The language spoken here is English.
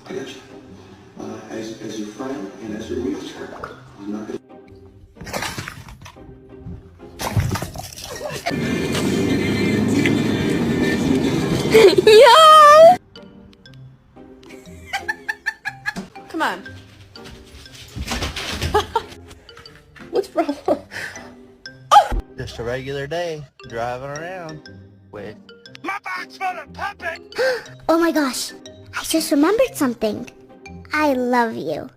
I got you. As your friend and as your realtor, I'm not gonna... Yo! Come on. What's wrong? Just a regular day, driving around with my box full of puppets. Oh my gosh, I just remembered something. I love you.